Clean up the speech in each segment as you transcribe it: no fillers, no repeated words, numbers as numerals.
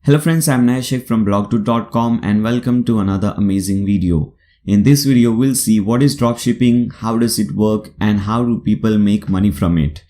Hello friends, I'm Nashik from blogto.com and welcome to another amazing video. In this video, we'll see what is dropshipping, how does it work, and how do people make money from it.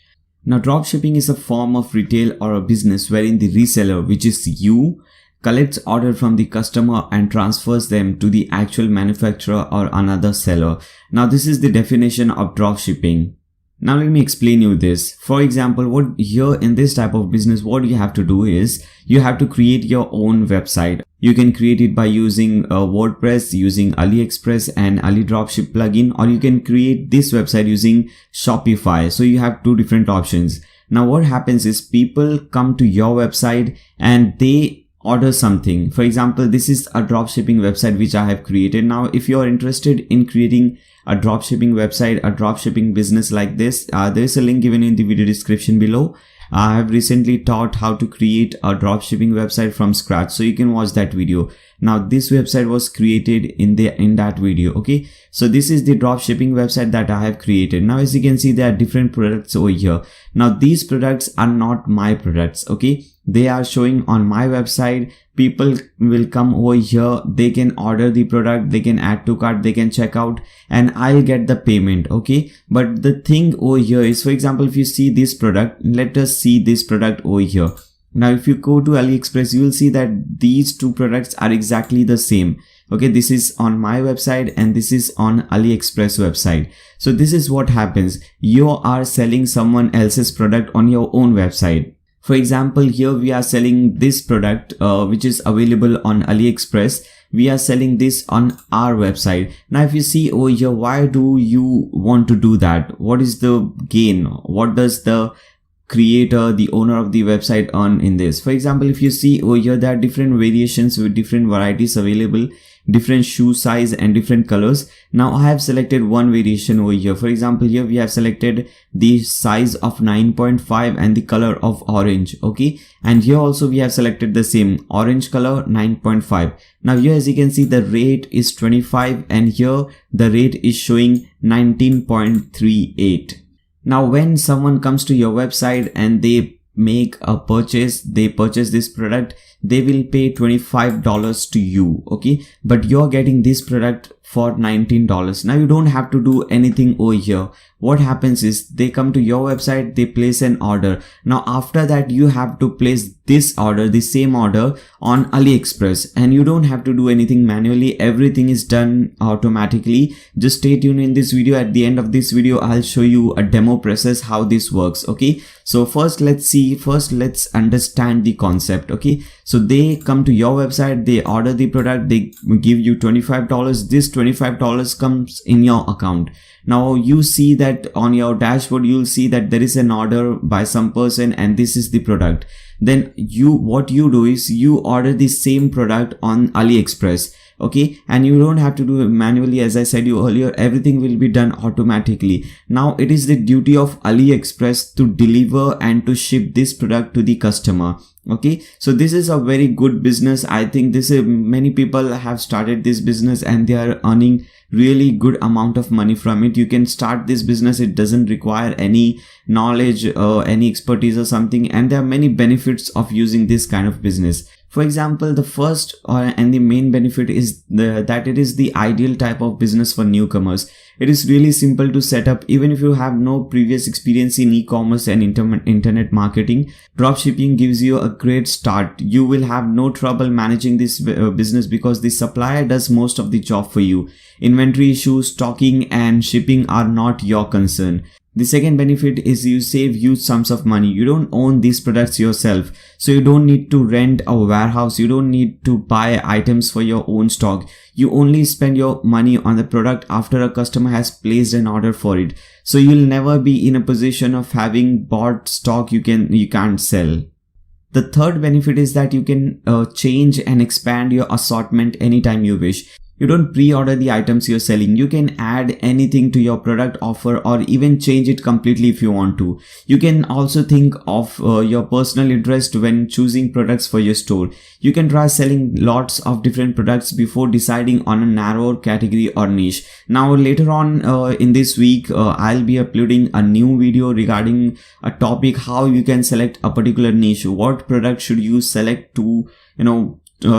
Now, dropshipping is a form of retail or a business wherein the reseller, which is you, collects order from the customer and transfers them to the actual manufacturer or another seller. Now, this is the definition of dropshipping. Now let me explain you this. For example, what here in this type of business, what you have to do is you have to create your own website. You can create it by using WordPress, using AliExpress and AliDropship plugin, or you can create this website using Shopify. So you have two different options. Now what happens is people come to your website and they order something. For example, this is a dropshipping website which I have created. Now, if you are interested in creating a dropshipping website, a dropshipping business like this, there is a link given in the video description below. I have recently taught how to create a dropshipping website from scratch, so you can watch that video. Now this website was created in that video. Okay, so this is the dropshipping website that I have created. Now as you can see, there are different products over here. Now these products are not my products. Okay, they are showing on my website. People will come over here, they can order the product, they can add to cart, they can check out, and I'll get the payment. Okay, but the thing over here is, for example, if you see this product, let us see this product over here. Now if you go to AliExpress, you will see that these two products are exactly the same. Okay, this is on my website and this is on AliExpress website. So this is what happens. You are selling someone else's product on your own website. For example, here we are selling this product which is available on AliExpress. We are selling this on our website. Now if you see over here, why do you want to do that? What is the gain? What does the creator, the owner of the website, earn in this? For example, if you see over here, there are different variations with different varieties available, different shoe size and different colors. Now I have selected one variation over here. For example, here we have selected the size of 9.5 and the color of orange. Okay, and here also we have selected the same orange color 9.5. Now here as you can see, the rate is 25 and here the rate is showing 19.38. Now when someone comes to your website and they make a purchase, they purchase this product, they will pay $25 to you. Okay, but you're getting this product for $19. Now you don't have to do anything over here. What happens is they come to your website, they place an order. Now after that, you have to place this order, the same order, on AliExpress, and you don't have to do anything manually. Everything is done automatically. Just stay tuned in this video. At the end of this video, I'll show you a demo process how this works. Okay, so first let's understand the concept. Okay, so they come to your website, they order the product, they give you $25. This $25 comes in your account. Now you see that on your dashboard, you'll see that there is an order by some person and this is the product. Then what you do is you order the same product on AliExpress. Okay, and you don't have to do it manually. As I said you earlier, everything will be done automatically. Now it is the duty of AliExpress to deliver and to ship this product to the customer. Okay, so this is a very good business. I think many people have started this business and they are earning really good amount of money from it. You can start this business. It doesn't require any knowledge or any expertise or something, and there are many benefits of using this kind of business. For example, the first and the main benefit is that it is the ideal type of business for newcomers. It is really simple to set up. Even if you have no previous experience in e-commerce and internet marketing, dropshipping gives you a great start. You will have no trouble managing this business because the supplier does most of the job for you. Inventory issues, stocking and shipping are not your concern. The second benefit is you save huge sums of money. You don't own these products yourself, so you don't need to rent a warehouse. You don't need to buy items for your own stock. You only spend your money on the product after a customer has placed an order for it. So you'll never be in a position of having bought stock you can't sell. The third benefit is that you can change and expand your assortment anytime you wish. You don't pre-order the items you're selling. You can add anything to your product offer or even change it completely if you want to. You can also think of your personal interest when choosing products for your store. You can try selling lots of different products before deciding on a narrower category or niche. Now later on in this week, I'll be uploading a new video regarding a topic how you can select a particular niche. What product should you select to,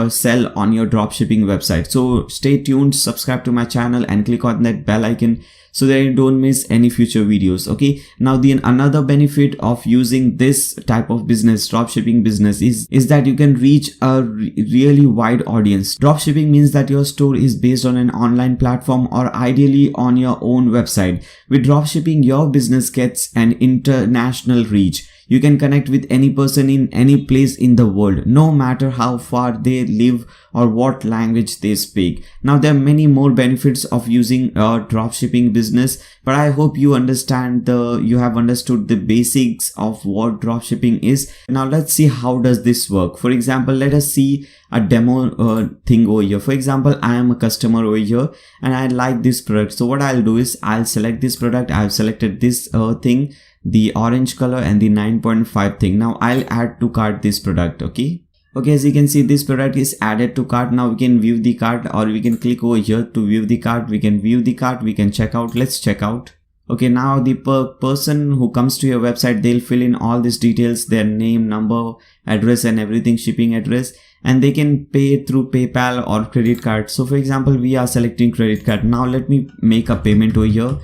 sell on your dropshipping website. So stay tuned, subscribe to my channel and click on that bell icon so that you don't miss any future videos. Okay, now another benefit of using this type of business, dropshipping business, is that you can reach a really wide audience. Dropshipping means that your store is based on an online platform or ideally on your own website. With dropshipping, your business gets an international reach. You can connect with any person in any place in the world, no matter how far they live or what language they speak. Now there are many more benefits of using a dropshipping business, but I hope you have understood the basics of what dropshipping is. Now let's see how does this work. For example, let us see a demo thing over here. For example, I am a customer over here and I like this product. So what I'll do is I'll select this product. I've selected this thing, the orange color and the 9.5 thing. Now I'll add to cart this product. Okay, as you can see, this product is added to cart. Now we can view the cart, or we can click over here to view the cart. We can view the cart, we can check out. Let's check out. Okay, now the person who comes to your website, they'll fill in all these details, their name, number, address and everything, shipping address, and they can pay through PayPal or credit card. So for example, we are selecting credit card. Now let me make a payment over here.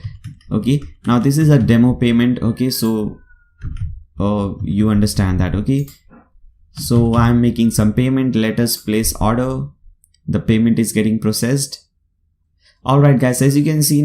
Okay, now this is a demo payment. Okay, so you understand that. Okay, so I'm making some payment. Let us place order. The payment is getting processed. Alright guys, as you can see,